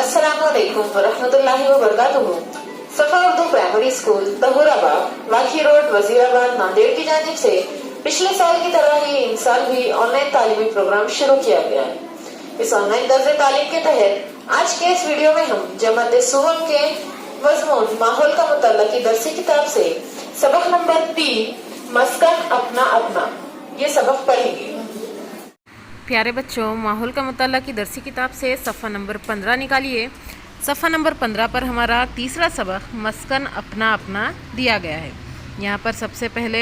अस्सलाम वालेकुम वरहमतुल्लाहि वबरकातुहू। सफा उर्दू प्राइमरी स्कूल तहुराबाद वाकी रोड वजीराबाद नांदेड़ की जानिब से पिछले साल की तरह ही इन साल भी ऑनलाइन तालीमी प्रोग्राम शुरू किया गया है। इस ऑनलाइन दर्जे तालीम के तहत आज के इस वीडियो में हम जमात सुवम के मजमून माहौल का मुतल्लक की दरसी किताब से सबक नंबर 3 मस्कन अपना अपना ये सबक पढ़ेंगे। प्यारे बच्चों, माहौल का मुताला की दरसी किताब से सफ़ा नंबर 15 निकालिए। सफ़ा नंबर 15 पर हमारा तीसरा सबक मस्कन अपना अपना दिया गया है। यहाँ पर सबसे पहले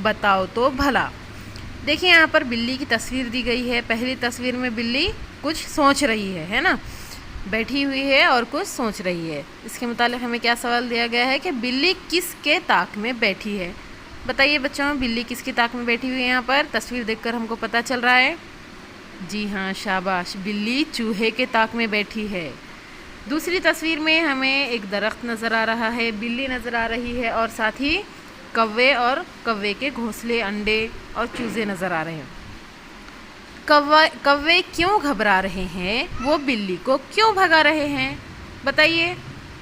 बताओ तो भला। देखिए यहाँ पर बिल्ली की तस्वीर दी गई है। पहली तस्वीर में बिल्ली कुछ सोच रही है ना, बैठी हुई है और कुछ सोच रही है। इसके मुतालिक हमें क्या सवाल दिया गया है कि बिल्ली किसके ताक में बैठी है। बताइए बच्चों, बिल्ली किसकी ताक में बैठी हुई है। यहाँ पर तस्वीर देखकर हमको पता चल रहा है। जी हाँ, शाबाश, बिल्ली चूहे के ताक में बैठी है। दूसरी तस्वीर में हमें एक दरख्त नज़र आ रहा है, बिल्ली नज़र आ रही है और साथ ही कौवे और कौवे के घोंसले, अंडे और चूजे नज़र आ रहे हैं। कौवे क्यों घबरा रहे हैं, वो बिल्ली को क्यों भगा रहे हैं। बताइए,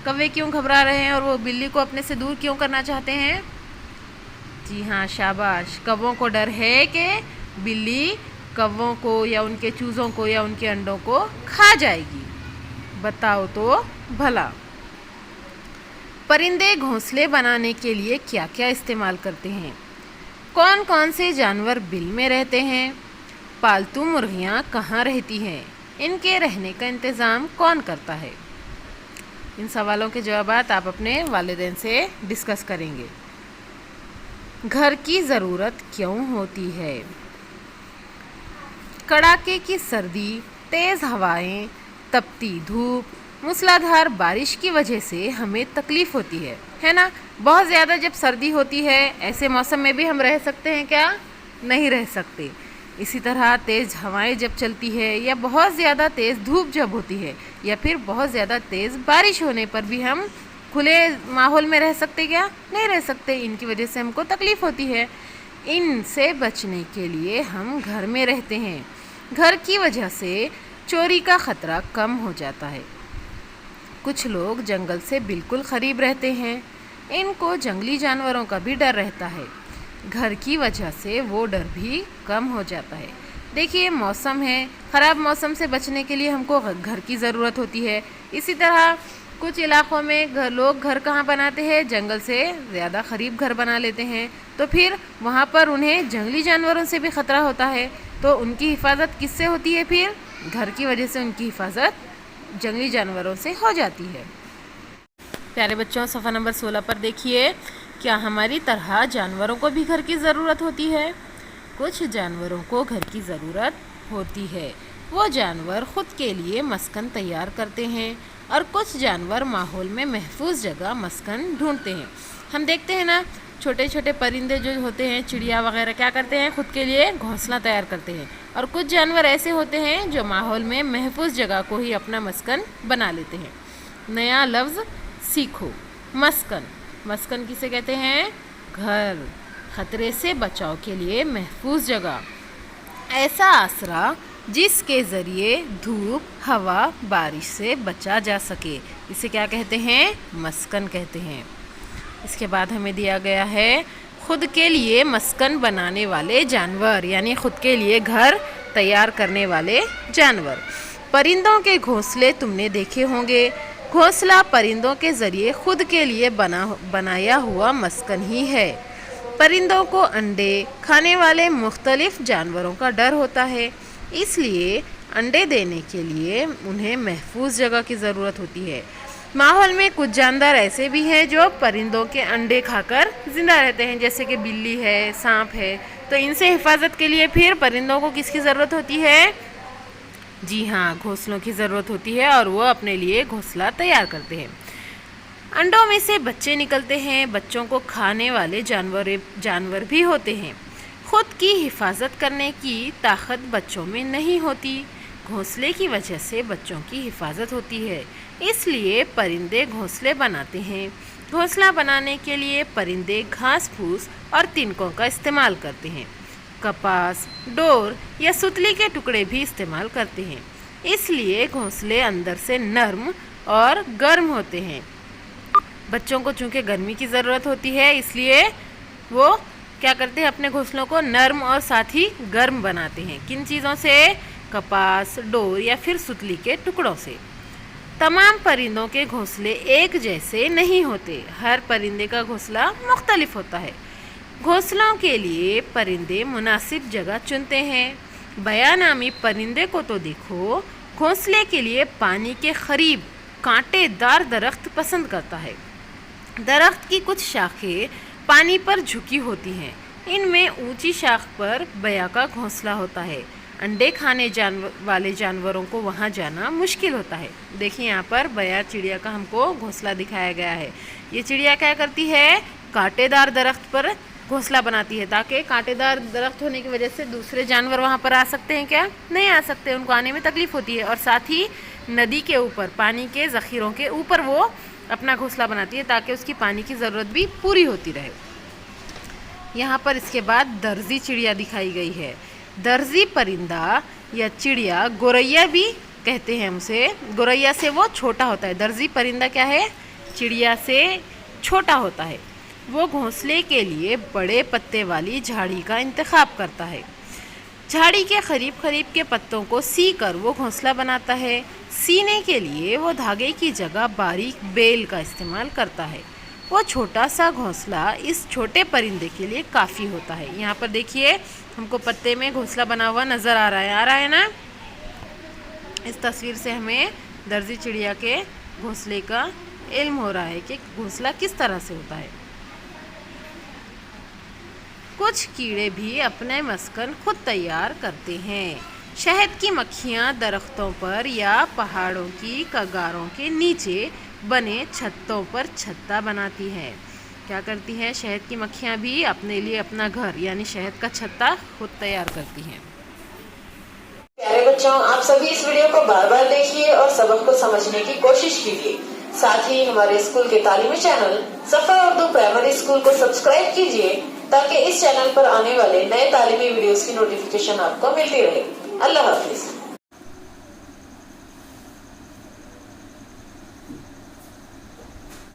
कौवे क्यों घबरा रहे हैं और वो बिल्ली को अपने से दूर क्यों करना चाहते हैं। जी हाँ, शाबाश, कौवों को डर है कि बिल्ली कौवों को या उनके चूज़ों को या उनके अंडों को खा जाएगी। बताओ तो भला। परिंदे घोंसले बनाने के लिए क्या क्या इस्तेमाल करते हैं। कौन कौन से जानवर बिल में रहते हैं। पालतू मुर्गियाँ कहाँ रहती हैं। इनके रहने का इंतज़ाम कौन करता है। इन सवालों के जवाब आप अपने वालिदैन से डिस्कस करेंगे। घर की ज़रूरत क्यों होती है। कड़ाके की सर्दी, तेज़ हवाएं, तपती धूप, मूसलाधार बारिश की वजह से हमें तकलीफ़ होती है ना। बहुत ज़्यादा जब सर्दी होती है, ऐसे मौसम में भी हम रह सकते हैं क्या, नहीं रह सकते। इसी तरह तेज़ हवाएं जब चलती है या बहुत ज़्यादा तेज़ धूप जब होती है या फिर बहुत ज़्यादा तेज़ बारिश होने पर भी हम खुले माहौल में रह सकते क्या, नहीं रह सकते। इनकी वजह से हमको तकलीफ़ होती है। इनसे बचने के लिए हम घर में रहते हैं। घर की वजह से चोरी का ख़तरा कम हो जाता है। कुछ लोग जंगल से बिल्कुल करीब रहते हैं। इनको जंगली जानवरों का भी डर रहता है। घर की वजह से वो डर भी कम हो जाता है। देखिए, मौसम है, ख़राब मौसम से बचने के लिए हमको घर की ज़रूरत होती है। इसी तरह कुछ इलाक़ों में लोग घर कहाँ बनाते हैं, जंगल से ज़्यादा करीब घर बना लेते हैं, तो फिर वहाँ पर उन्हें जंगली जानवरों से भी ख़तरा होता है। तो उनकी हिफाजत किससे होती है, फिर घर की वजह से उनकी हिफाजत जंगली जानवरों से हो जाती है। प्यारे बच्चों, सफ़ा नंबर 16 पर देखिए, क्या हमारी तरह जानवरों को भी घर की ज़रूरत होती है। कुछ जानवरों को घर की ज़रूरत होती है। वो जानवर ख़ुद के लिए मस्कन तैयार करते हैं और कुछ जानवर माहौल में महफूज जगह मस्कन ढूंढते हैं। हम देखते हैं ना, छोटे छोटे परिंदे जो होते हैं, चिड़िया वगैरह, क्या करते हैं, ख़ुद के लिए घोंसला तैयार करते हैं। और कुछ जानवर ऐसे होते हैं जो माहौल में महफूज जगह को ही अपना मस्कन बना लेते हैं। नया लफ्ज़ सीखो, मस्कन। मस्कन किसे कहते हैं, घर। ख़तरे से बचाव के लिए महफूज जगह, ऐसा आसरा जिसके ज़रिए धूप, हवा, बारिश से बचा जा सके, इसे क्या कहते हैं, मस्कन कहते हैं। इसके बाद हमें दिया गया है खुद के लिए मस्कन बनाने वाले जानवर, यानी खुद के लिए घर तैयार करने वाले जानवर। परिंदों के घोंसले तुमने देखे होंगे। घोंसला परिंदों के ज़रिए खुद के लिए बनाया हुआ मस्कन ही है। परिंदों को अंडे खाने वाले मुख्तलिफ जानवरों का डर होता है, इसलिए अंडे देने के लिए उन्हें महफूज जगह की ज़रूरत होती है। माहौल में कुछ जानवर ऐसे भी हैं जो परिंदों के अंडे खाकर ज़िंदा रहते हैं, जैसे कि बिल्ली है, सांप है। तो इनसे हिफाजत के लिए फिर परिंदों को किसकी ज़रूरत होती है। जी हाँ, घोंसलों की ज़रूरत होती है और वो अपने लिए घोंसला तैयार करते हैं। अंडों में से बच्चे निकलते हैं। बच्चों को खाने वाले जानवर भी होते हैं। खुद की हिफाजत करने की ताकत बच्चों में नहीं होती। घोंसले की वजह से बच्चों की हिफाजत होती है, इसलिए परिंदे घोंसले बनाते हैं। घोंसला बनाने के लिए परिंदे घास फूस और तिनकों का इस्तेमाल करते हैं। कपास, डोर या सुतली के टुकड़े भी इस्तेमाल करते हैं। اس لیے گھونسلے اندر سے نرم اور گرم ہوتے ہیں۔ بچوں کو چونکہ گرمی کی ضرورت ہوتی ہے، اس لیے وہ کیا کرتے ہیں، اپنے گھونسلوں کو نرم اور ساتھ ہی گرم بناتے ہیں۔ کن چیزوں سے؟ کپاس، ڈور یا پھر ستلی کے ٹکڑوں سے۔ تمام پرندوں کے گھونسلے ایک جیسے نہیں ہوتے، ہر پرندے کا گھونسلہ مختلف ہوتا ہے۔ گھونسلوں کے لیے پرندے مناسب جگہ چنتے ہیں۔ بیا نامی پرندے کو تو دیکھو، گھونسلے کے لیے پانی کے قریب کانٹے دار درخت پسند کرتا ہے۔ درخت کی کچھ شاخیں پانی پر جھکی ہوتی ہیں، ان میں اونچی شاخ پر بیا کا گھونسلہ ہوتا ہے۔ انڈے کھانے والے جانوروں کو وہاں جانا مشکل ہوتا ہے۔ دیکھیں یہاں پر بیا چڑیا کا ہم کو گھونسلہ دکھایا گیا ہے۔ یہ چڑیا کیا کرتی ہے، کانٹے دار درخت پر گھونسلہ بناتی ہے، تاکہ کانٹے دار درخت ہونے کی وجہ سے دوسرے جانور وہاں پر آ سکتے ہیں کیا؟ نہیں آ سکتے، ان کو آنے میں تکلیف ہوتی ہے، اور ساتھ ہی ندی کے اوپر، پانی کے ذخیروں کے اوپر وہ اپنا گھونسلہ بناتی ہے تاکہ اس کی پانی کی ضرورت بھی پوری ہوتی رہے۔ یہاں پر اس کے بعد درزی چڑیا دکھائی گئی ہے۔ درزی پرندہ یا چڑیا گوریا بھی کہتے ہیں اسے، گوریا سے وہ چھوٹا ہوتا ہے۔ درزی پرندہ کیا ہے؟ چڑیا سے چھوٹا ہوتا ہے۔ وہ گھونسلے کے لیے بڑے پتے والی جھاڑی کا انتخاب کرتا ہے۔ جھاڑی کے قریب قریب کے پتوں کو سی کر وہ گھونسلہ بناتا ہے۔ سینے کے لیے وہ دھاگے کی جگہ باریک بیل کا استعمال کرتا ہے۔ وہ چھوٹا سا گھونسلہ اس چھوٹے پرندے کے لیے کافی ہوتا ہے۔ یہاں پر دیکھیے ہم کو پتے میں گھونسلہ بنا ہوا نظر آ رہا ہے نا؟ اس تصویر سے ہمیں درزی چڑیا کے گھونسلے کا علم ہو رہا ہے کہ گھونسلہ کس طرح سے ہوتا ہے۔ کچھ کیڑے بھی اپنے مسکن خود تیار کرتے ہیں۔ شہد کی مکھیاں درختوں پر یا پہاڑوں کی کگاروں کے نیچے بنے چھتوں پر چھتا بناتی ہیں۔ کیا کرتی ہیں؟ شہد کی مکھیاں بھی اپنے لیے اپنا گھر یعنی شہد کا چھتا خود تیار کرتی ہیں۔ پیارے بچوں، آپ سبھی اس ویڈیو کو بار بار دیکھیے اور سبق کو سمجھنے کی کوشش کیجیے۔ ساتھ ہی ہمارے اسکول کے تعلیمی چینل صفا اردو پرائمری اسکول کو سبسکرائب کیجیے تاکہ اس چینل پر آنے والے نئے تعلیمی ویڈیوز کی نوٹیفیکیشن آپ کو ملتی رہے۔ اللہ حافظ۔